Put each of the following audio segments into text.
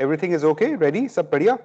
Everything is okay? Ready? Sab badhiya?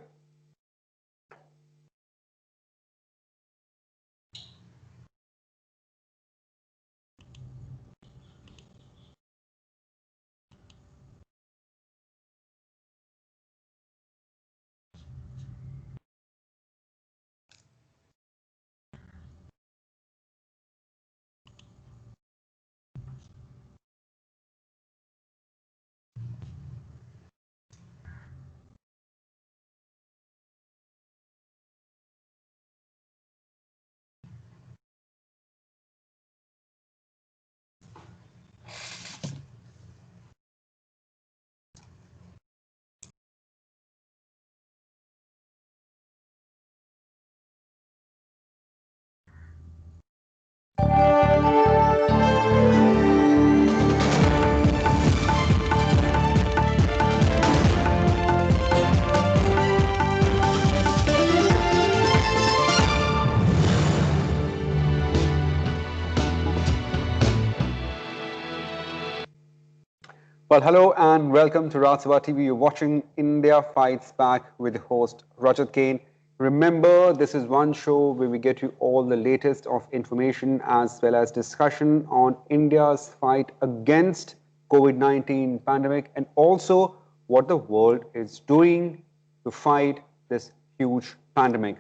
Well, hello and welcome to Rajya Sabha TV. You're watching India Fights Back with the host Rajat Kane. Remember, this is one show where we get you all the latest of information as well as discussion on India's fight against COVID-19 pandemic and also what the world is doing to fight this huge pandemic.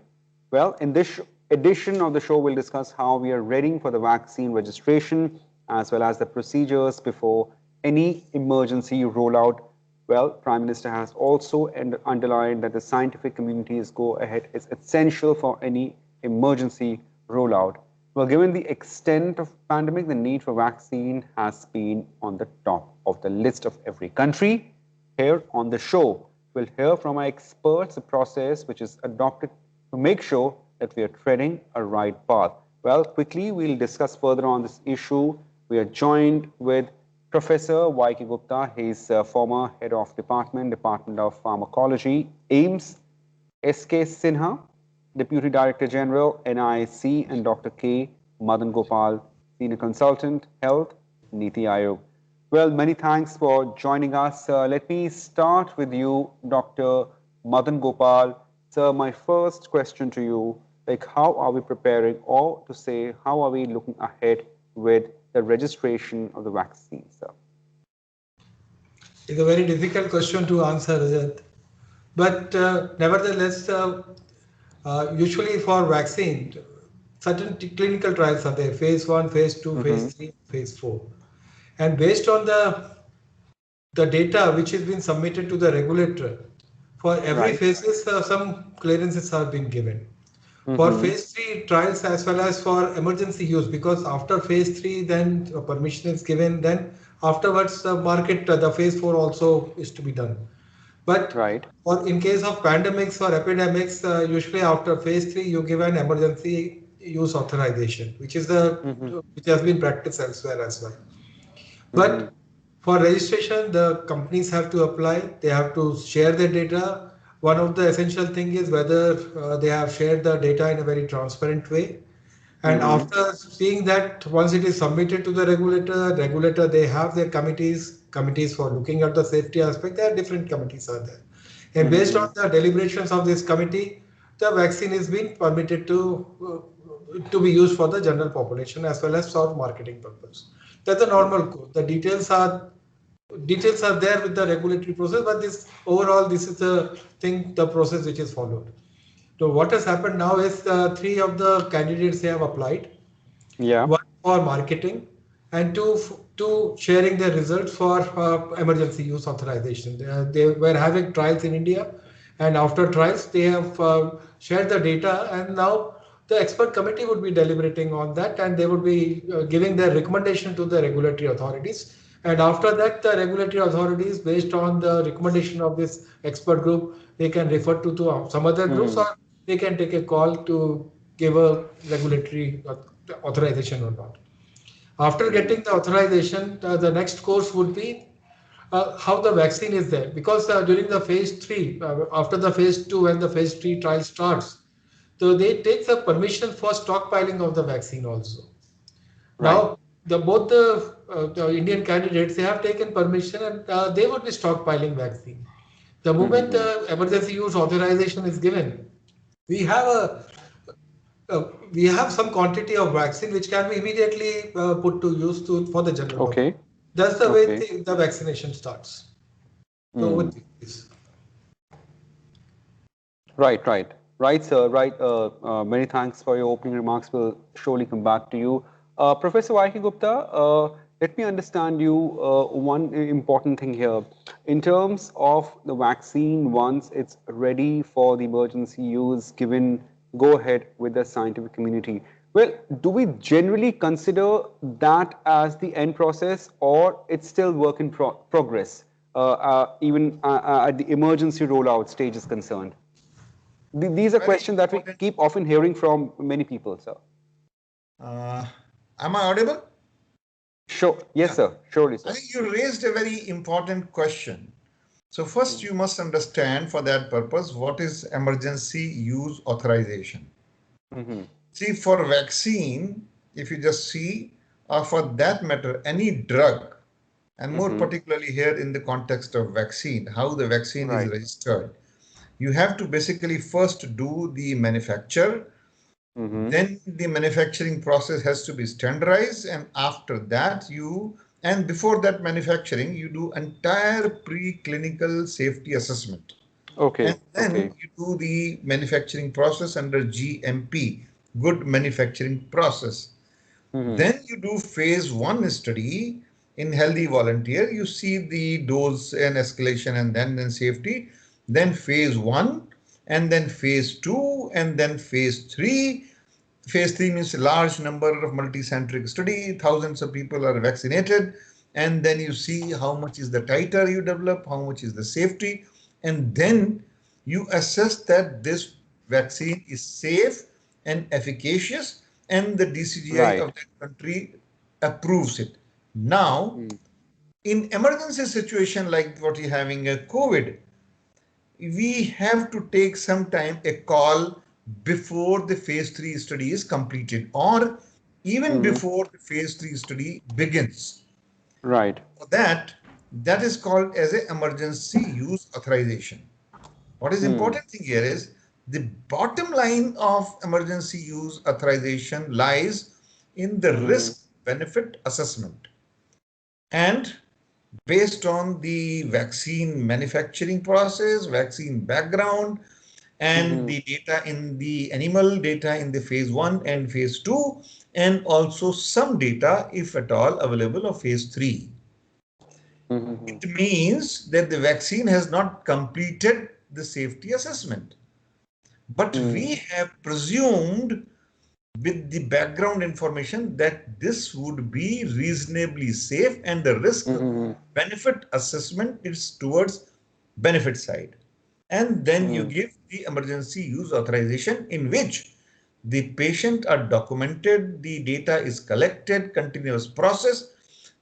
Well, in this edition of the show, we'll discuss how we are ready for the vaccine registration as well as the procedures before any emergency rollout. Well, Prime Minister has also underlined that the scientific community's go ahead is essential for any emergency rollout. Well, given the extent of pandemic, the need for vaccine has been on the top of the list of every country. Here on the show, we'll hear from our experts the process which is adopted to make sure that we are treading a right path. Well, quickly, we'll discuss further on this issue. We are joined with Professor Y.K. Gupta. He's former head of Department of Pharmacology, AIMS. S.K. Sinha, Deputy Director General, NIC, and Dr. K. Madan Gopal, Senior Consultant, Health, Niti Aayog. Well, many thanks for joining us. Let me start with you, Dr. Madan Gopal. Sir, my first question to you, like how are we preparing, or to say, how are we looking ahead with the registration of the vaccine, sir? It's a very difficult question to answer, Rajat. But nevertheless, usually for vaccine, certain clinical trials are there, phase 1, phase 2, phase 3, phase 4. And based on the data which has been submitted to the regulator, for every Right. phases, some clearances have been given. For Mm-hmm. phase 3 trials as well as for emergency use, because after phase 3 then permission is given, then afterwards the market, the phase 4 also is to be done. But Right. for in case of pandemics or epidemics, usually after phase 3 you give an emergency use authorization, which is the Mm-hmm. which has been practiced elsewhere as well. Mm-hmm. But for registration, the companies have to apply, they have to share their data. One of the essential thing is whether they have shared the data in a very transparent way. And Mm-hmm. after seeing that, once it is submitted to the regulator, they have their committees for looking at the safety aspect. There are different committees are there. And based Mm-hmm. on the deliberations of this committee, the vaccine is being permitted to be used for the general population as well as for marketing purpose. That's the normal code. The details are there with the regulatory process, but this overall this is the thing, the process which is followed. So what has happened now is three of the candidates they have applied, Yeah. one for marketing and two sharing their results for emergency use authorization. They were having trials in India, and after trials they have shared the data, and now the expert committee would be deliberating on that, and they would be giving their recommendation to the regulatory authorities. And after that, the regulatory authorities, based on the recommendation of this expert group, they can refer to some other groups, Mm-hmm. or they can take a call to give a regulatory authorization or not. After Mm-hmm. getting the authorization, the next course would be how the vaccine is there. Because during the phase 3, after the phase 2, when the phase 3 trial starts, so they take the permission for stockpiling of the vaccine also. Right. Now, the Indian candidates, they have taken permission, and they would be stockpiling vaccine. The moment the emergency use authorization is given, we have we have some quantity of vaccine which can be immediately put to use for the general public. Okay. That's the way Okay. the vaccination starts. So Hmm. with this, Right, right. Right, sir. Right. Many thanks for your opening remarks. We'll surely come back to you. Professor Y.K. Gupta, let me understand you one important thing here. In terms of the vaccine, once it's ready for the emergency use, given go ahead with the scientific community, well, do we generally consider that as the end process, or it's still work in progress, even at the emergency rollout stage is concerned? These are Very questions that we important. keep often hearing from many people, sir. Uh, am I audible? Sure. Yes, Yeah. sir. Surely, I sir. think you raised a very important question. So first you must understand for that purpose, what is emergency use authorization? Mm-hmm. See, for vaccine, if you just see, or for that matter, any drug, and more Mm-hmm. particularly here in the context of vaccine, how the vaccine is Right. registered, you have to basically first do the manufacture. Mm-hmm. Then the manufacturing process has to be standardized, and after that and before that manufacturing, you do entire preclinical safety assessment. And Okay. then Okay. you do the manufacturing process under GMP, good manufacturing process. Mm-hmm. Then you do phase one study in healthy volunteer. You see the dose and escalation and then safety. Then phase one, and then phase two, and then phase three. Phase three means a large number of multicentric study, thousands of people are vaccinated, and then you see how much is the titer you develop, how much is the safety, and then you assess that this vaccine is safe and efficacious, and the DCGI Right. of that country approves it. Now, Mm. in emergency situation like what you're having a COVID, we have to take some time a call before the phase 3 study is completed or even Mm-hmm. before the phase 3 study begins. Right. For that, that is called as an emergency use authorization. What is Hmm. important thing here is the bottom line of emergency use authorization lies in the Mm-hmm. risk benefit assessment. And based on the vaccine manufacturing process, vaccine background, and Mm-hmm. the data in the animal data in the phase 1 and phase 2, and also some data, if at all, available of phase 3. Mm-hmm. It means that the vaccine has not completed the safety assessment. But we have presumed with the background information that this would be reasonably safe and the risk Mm-hmm. benefit assessment is towards benefit side. And then you Mm-hmm. give the emergency use authorization in which the patient are documented, the data is collected, continuous process.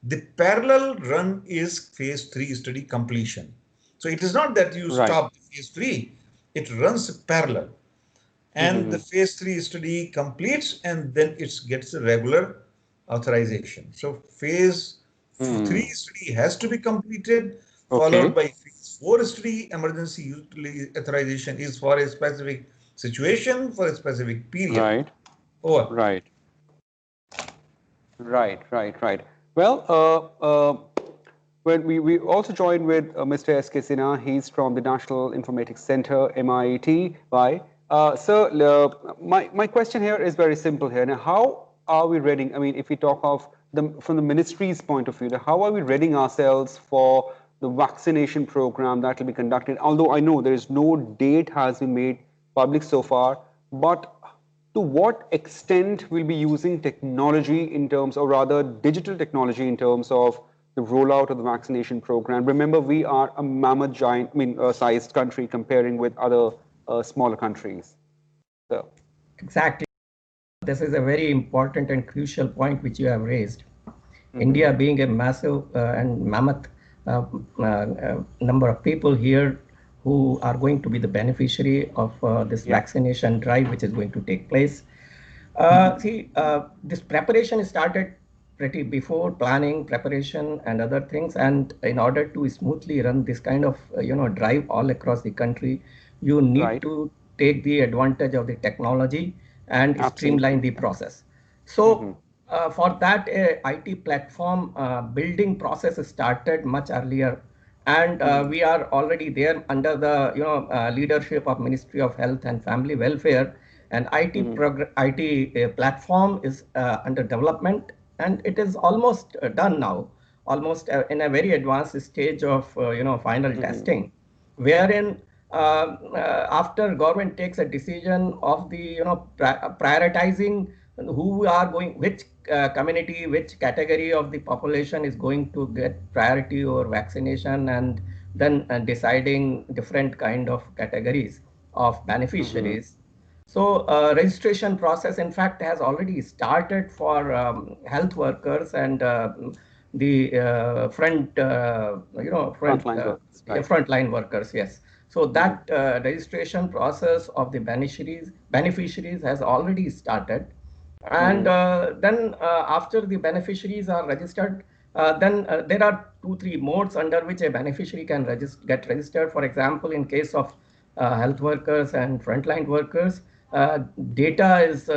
The parallel run is phase 3 study completion. So it is not that you Right. stop phase 3, it runs parallel, and the Mm-hmm. phase 3 study completes and then it gets a regular authorization. So phase 3 Mm. study has to be completed, followed Okay. by phase 4 study. Emergency authorization is for a specific situation for a specific period. Right. Over. Right. Right. Right. Right. Well, we also joined with Mr. S.K. Sinha. He's from the National Informatics Center, MIT. Why? Sir, my question here is very simple here. Now, how are we readying? I mean, if we talk of from the ministry's point of view, how are we readying ourselves for the vaccination program that will be conducted? Although I know there is no date has been made public so far, but to what extent we'll be using technology in terms, or rather digital technology in terms of the rollout of the vaccination program. Remember, we are a mammoth giant, sized country comparing with other smaller countries. So, Exactly. This is a very important and crucial point which you have raised. mm-hmm. India being a massive and mammoth number of people here who are going to be the beneficiary of this Yeah. vaccination drive which is going to take place. This preparation started pretty before planning, preparation, and other things. And in order to smoothly run this kind of drive all across the country, you need Right. to take the advantage of the technology and streamline Absolutely. the process. Mm-hmm. So for that, a IT platform building process started much earlier, and Mm-hmm. we are already there under the leadership of Ministry of Health and Family Welfare. An Mm-hmm. IT platform is under development, and it is almost done now, almost in a very advanced stage of final Mm-hmm. testing, wherein after government takes a decision of the prioritizing who are going, which community, which category of the population is going to get priority or vaccination, and then deciding different kind of categories of Mm-hmm. beneficiaries. So registration process, in fact, has already started for health workers and the Frontline workers. yeah, Right. frontline workers. Yes. So Mm-hmm. that registration process of the beneficiaries has already started, and Mm-hmm. then after the beneficiaries are registered, then there are 2 3 modes under which a beneficiary can get registered. For example, in case of health workers and frontline workers, uh, data is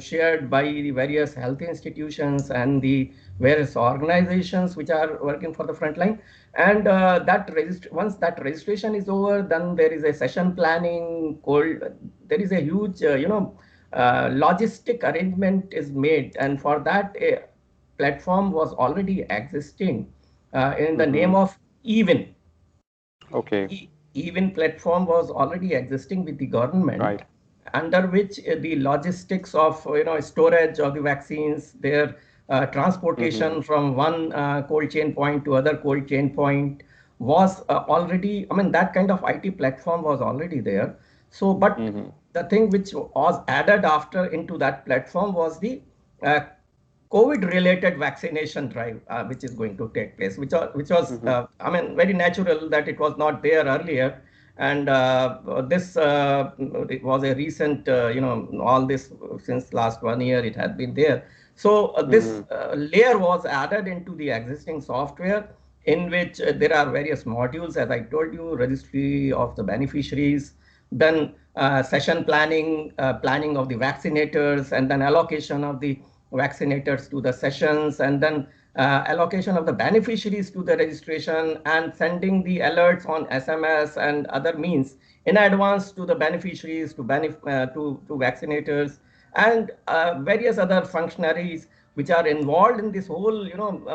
shared by the various health institutions and the various organizations which are working for the frontline. And once that registration is over, then there is a session planning called. There is a huge, logistic arrangement is made, and for that a platform was already existing in the Mm-hmm. name of Even. Okay. Even platform was already existing with the government, Right. under which the logistics of storage of the vaccines, their Mm-hmm. transportation from one cold chain point to other cold chain point was already. I mean, that kind of IT platform was already there. So, but Mm-hmm. the thing which was added after into that platform was the uh, COVID-related vaccination drive, which is going to take place, which was, Mm-hmm. I mean, very natural that it was not there earlier, and this it was a recent, all this since last 1 year it had been there. So this Mm-hmm. layer was added into the existing software, in which there are various modules, as I told you, registry of the beneficiaries, then session planning, planning of the vaccinators, and then allocation of the vaccinators to the sessions, and then allocation of the beneficiaries to the registration, and sending the alerts on SMS and other means in advance to the beneficiaries, to vaccinators, and various other functionaries which are involved in this whole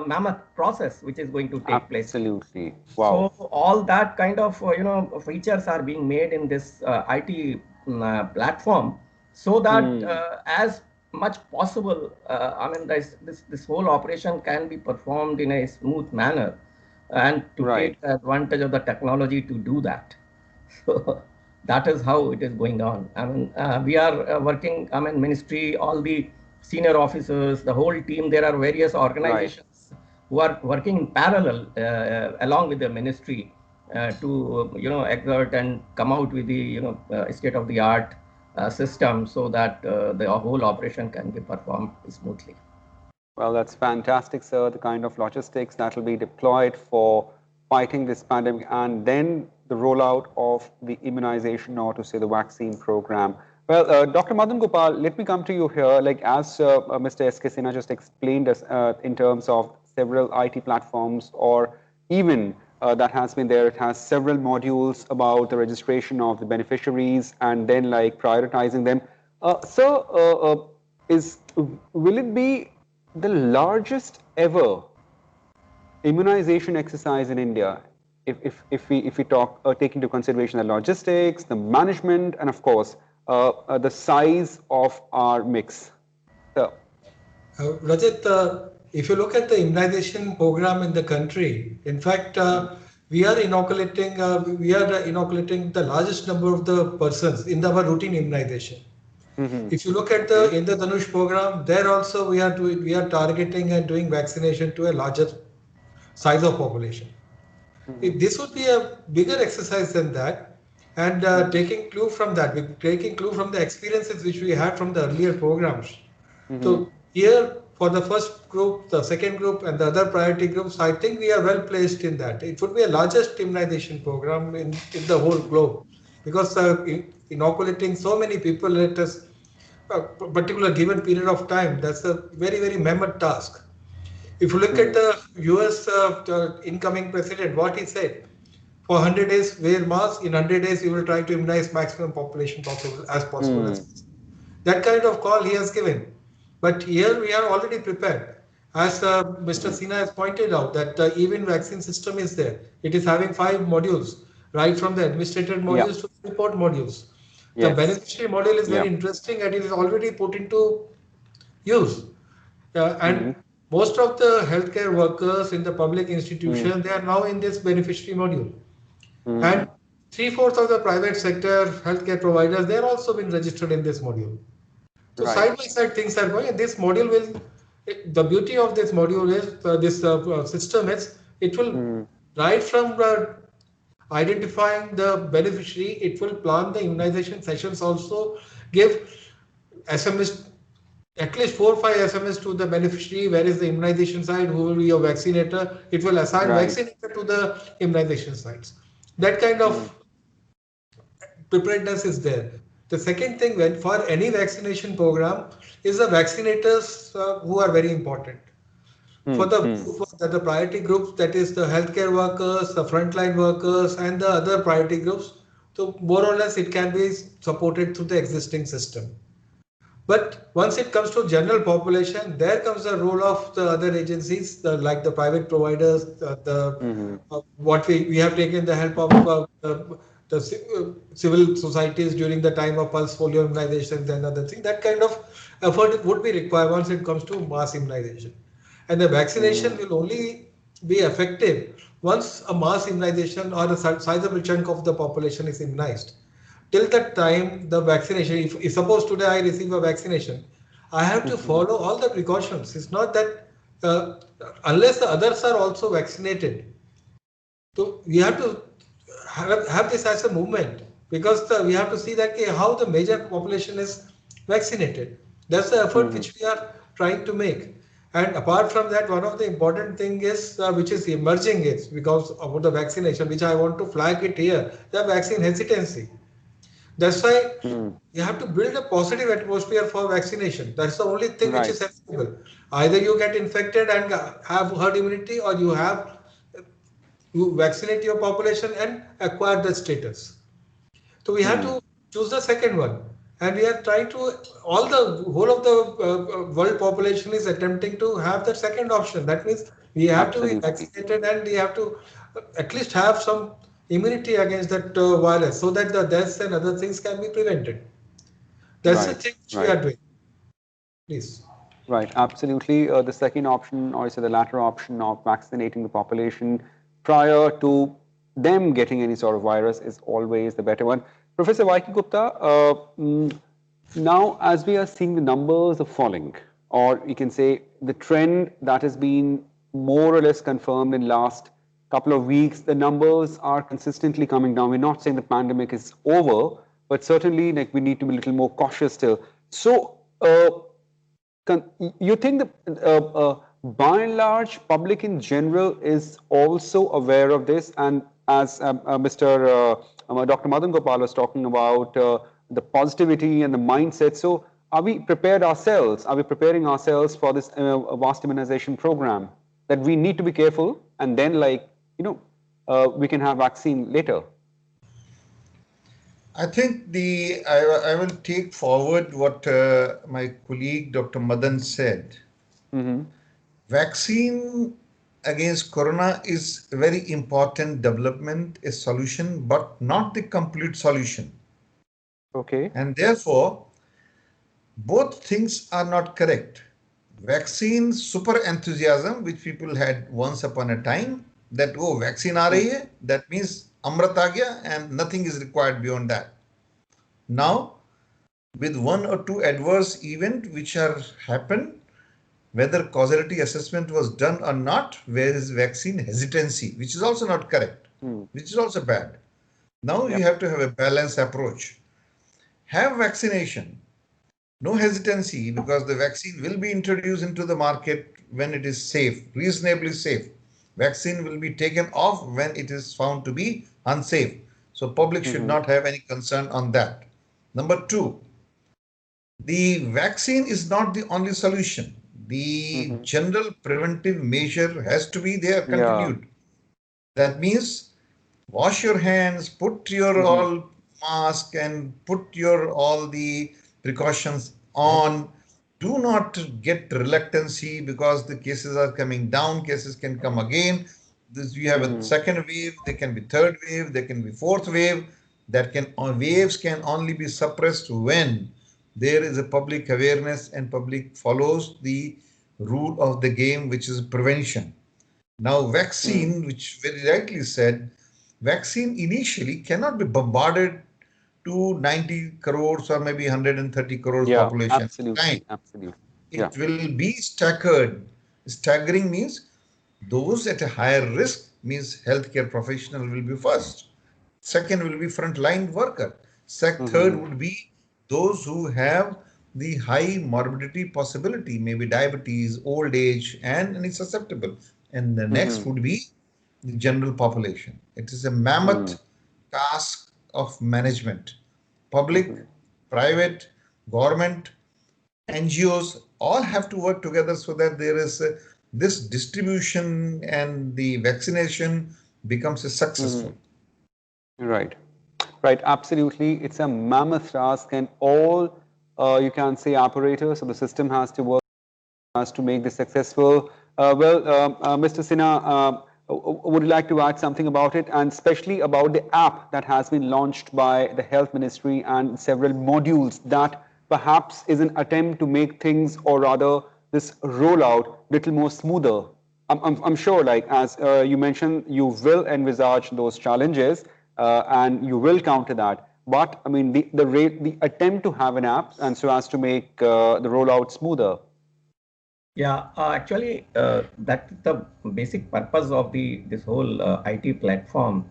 mammoth process which is going to take place. Absolutely. So Wow. all that kind of features are being made in this IT platform, so that Hmm. as much possible, I mean, this whole operation can be performed in a smooth manner, and to Right. take advantage of the technology to do that. So that is how it is going on. I mean, we are working. I mean, ministry, all the senior officers, the whole team. There are various Right. organizations who are working in parallel along with the ministry to exert and come out with the state of the art system, so that the whole operation can be performed smoothly. Well, that's fantastic, sir. The kind of logistics that will be deployed for fighting this pandemic and then the rollout of the immunization, or to say the vaccine program. Well, Dr. Madan Gopal, let me come to you here. Like as Mr. S.K. Sinha just explained us in terms of several IT platforms, or even that has been there, it has several modules about the registration of the beneficiaries and then like prioritizing them. Sir, is will it be the largest ever immunization exercise in India, if we talk, take into consideration the logistics, the management, and of course, the size of our mix. So, Rajat, if you look at the immunization program in the country, in fact, we are inoculating the largest number of the persons in our routine immunization. mhm. If you look at the Okay. Indradhanush program, there also we are targeting and doing vaccination to a larger size of population. Mhm. If this would be a bigger exercise than that, and Mhm. taking clue from the experiences which we had from the earlier programs. Mhm. So here, for the first group, the second group, and the other priority groups, I think we are well placed in that. It would be a largest immunization program in the whole globe, because inoculating so many people at a particular given period of time, that's a very, very mammoth task. If you look at the US incoming president, what he said, for 100 days, wear mask. In 100 days, we will try to immunize maximum population possible as possible as possible. That kind of call he has given. But here we are already prepared. As Mr. Sina has pointed out, that even vaccine system is there. It is having 5 modules, right from the administrative Yeah. modules to the report modules. The Yes. beneficiary module is Yeah. very interesting and it is already put into use. And most of the healthcare workers in the public institution, they are now in this beneficiary module. And three-fourths of the private sector healthcare providers, they're also been registered in this module. So Right. side by side things are going, and this module will, the beauty of this module is, this system is, it will, right from identifying the beneficiary, it will plan the immunization sessions also, give SMS, at least 4 or 5 SMS to the beneficiary, where is the immunization site, who will be your vaccinator, it will assign Right. vaccinator to the immunization sites. That kind of preparedness is there. The second thing, when for any vaccination program, is the vaccinators who are very important. For the priority groups, that is the healthcare workers, the frontline workers, and the other priority groups. So more or less, it can be supported through the existing system. But once it comes to general population, there comes the role of the other agencies, like the private providers, what we have taken the help of civil societies during the time of pulse polio immunizations and other things. That kind of effort would be required once it comes to mass immunization. And the vaccination will only be effective once a mass immunization or a sizable chunk of the population is immunized. Till that time, the vaccination, if suppose today I receive a vaccination, I have to follow all the precautions. It's not that unless the others are also vaccinated. So we have to have this as a movement, because we have to see that how the major population is vaccinated. That's the effort which we are trying to make. And apart from that, one of the important thing is which is emerging is because of the vaccination, which I want to flag it here, the vaccine hesitancy. That's why you have to build a positive atmosphere for vaccination. That's the only thing which Right. is acceptable. Either you get infected and have herd immunity, or you vaccinate your population and acquire the status. So we have to choose the second one, and we are trying to. All the whole of the world population is attempting to have the second option. That means we have to be Absolutely. vaccinated, and we have to at least have some immunity against that virus, so that the deaths and other things can be prevented. That's the Right. thing which we Right. are doing. Please. Right, absolutely. The second option, or say the latter option of vaccinating the population prior to them getting any sort of virus, is always the better one. Professor Vaiki Gupta, now as we are seeing the numbers are falling, or you can say the trend that has been more or less confirmed in last couple of weeks, the numbers are consistently coming down. We're not saying the pandemic is over, but certainly like we need to be a little more cautious still. So, you think the by and large public in general is also aware of this, and as Mr. Dr. Madan Gopal was talking about the positivity and the mindset. So are we prepared ourselves? Are we preparing ourselves for this vast immunization program that we need to be careful, and then we can have vaccine later? I think I will take forward what my colleague Dr. Madan said. Vaccine against corona is a very important development, a solution, but not the complete solution. Okay. And therefore, both things are not correct. Vaccine super enthusiasm, which people had once upon a time, that vaccine aa rahi hai, that means amrit aa gaya and nothing is required beyond that. Now, with one or two adverse events which are happened, whether causality assessment was done or not, where is vaccine hesitancy, which is also not correct, which is also bad. Now you have to have a balanced approach. Have vaccination, No hesitancy, because the vaccine will be introduced into the market when it is safe, reasonably safe. Vaccine will be taken off when it is found to be unsafe. So public should Mm-hmm. not have any concern on that. Number two, the vaccine is not the only solution. The Mm-hmm. general preventive measure has to be there Yeah. continued. That means wash your hands, put your Mm-hmm. all mask and put your all the precautions on. Do not get reluctancy because the cases are coming down, cases can come again. This, you have a Mm-hmm. second wave, there can be third wave, there can be fourth wave. That can waves can only be suppressed when there is a public awareness and public follows the rule of the game, which is prevention. Now, Mm. vaccine, which very rightly said, vaccine initially cannot be bombarded to 90 crores or maybe 130 crores Yeah, population at a time. absolutely, absolutely. Yeah. It will be staggered. Staggering means those at a higher risk means healthcare professional will be first. Second will be frontline worker. Third Mm-hmm. would be those who have the high morbidity possibility, maybe diabetes, old age, and any susceptible. And the next Mm-hmm. would be the general population. It is a Mm-hmm. mammoth task of management. Public, Mm-hmm. private, government, NGOs all have to work together so that there is this distribution and the vaccination becomes a Mm-hmm. successful. Right. Right, absolutely. It's a mammoth task, and all you can say apparatus of the system has to work as to make this successful. Mr. Sinha, would you like to add something about it, and especially about the app that has been launched by the Health Ministry and several modules that perhaps is an attempt to make things, or rather, this rollout little more smoother. I'm sure, like as you mentioned, you will envisage those challenges and you will counter that. But I mean, the attempt to have an app and so as to make the rollout smoother. Yeah, actually, that's the basic purpose of the this whole IT platform,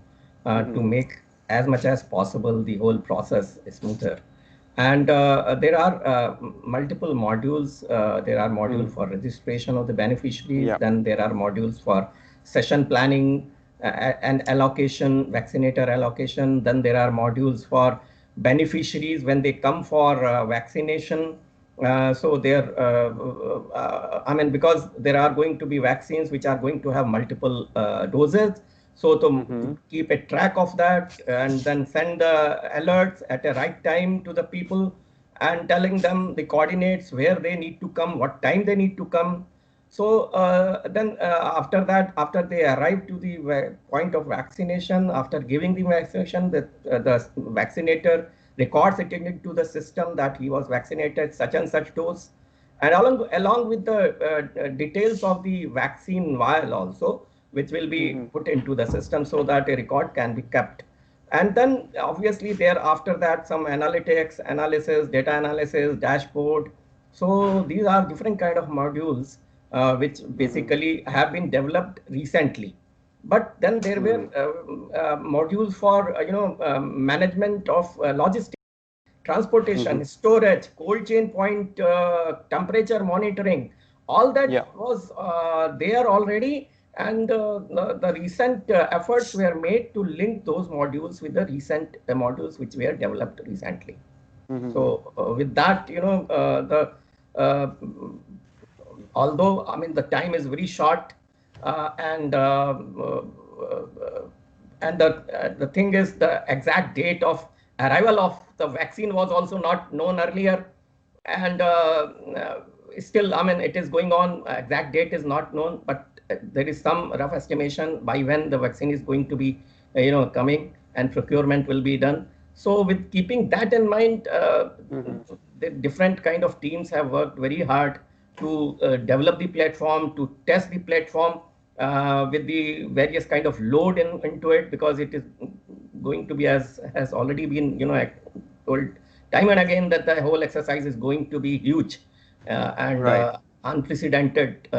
to Mm-hmm. make as much as possible the whole process smoother. And there are multiple modules. There are modules Mm-hmm. for registration of the beneficiaries. Yeah. Then there are modules for session planning and allocation, vaccinator allocation. Then there are modules for beneficiaries when they come for vaccination. So there, I mean, because there are going to be vaccines which are going to have multiple doses. So Mm-hmm. to keep a track of that and then send the alerts at a right time to the people and telling them the coordinates where they need to come, what time they need to come. So then after that, after they arrive to the point of vaccination, after giving the vaccination, the vaccinator records it into the system that he was vaccinated such and such dose, and along with the details of the vaccine vial also, which will be Mm-hmm. put into the system so that a record can be kept. And then obviously there after that some analytics, analysis, data analysis, dashboard. So these are different kind of modules which Mm-hmm. basically have been developed recently. But then there were Mm-hmm. modules for management of logistics, Mm-hmm. transportation, storage, cold chain point, temperature monitoring, all Yeah. that was there already. And the recent efforts were made to link those modules with the recent modules which were developed recently. Mm-hmm. So with that, the uh, although I mean the time is very short, and the thing is the exact date of arrival of the vaccine was also not known earlier, and still I mean it is going on. Exact date is not known, but there is some rough estimation by when the vaccine is going to be coming and procurement will be done. So with keeping that in mind, Mm-hmm. the different kind of teams have worked very hard to develop the platform, to test the platform with the various kind of load into it, because it is going to be, as has already been told time and again, that the whole exercise is going to be huge, and Right. unprecedented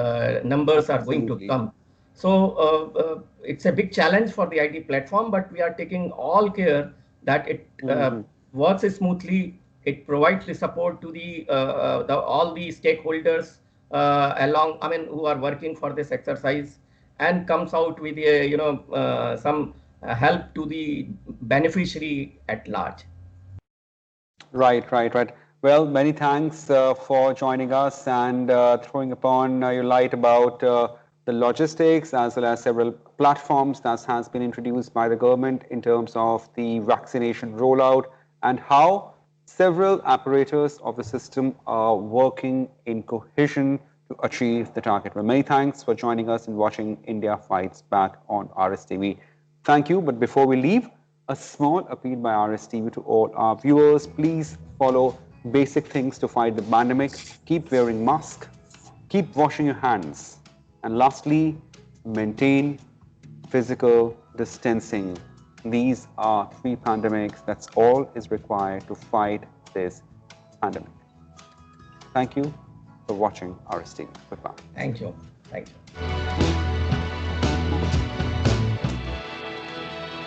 numbers are going to Absolutely. come. So it's a big challenge for the IT platform, but we are taking all care that it Mm-hmm. works smoothly, It provides the support to all the stakeholders along, I mean, who are working for this exercise, and comes out with a, some help to the beneficiary at large. Right, right, right. Well, many thanks for joining us and throwing upon your light about the logistics as well as several platforms that has been introduced by the government in terms of the vaccination rollout and how several apparatus of the system are working in cohesion to achieve the target. Well, many thanks for joining us and watching India Fights Back on RSTV. Thank you. But before we leave, a small appeal by RSTV to all our viewers. Please follow basic things to fight the pandemic. Keep wearing masks. Keep washing your hands. And lastly, maintain physical distancing. These are three pandemics. That's all is required to fight this pandemic. Thank you for watching RSTV. Goodbye. Thank you. Thank you.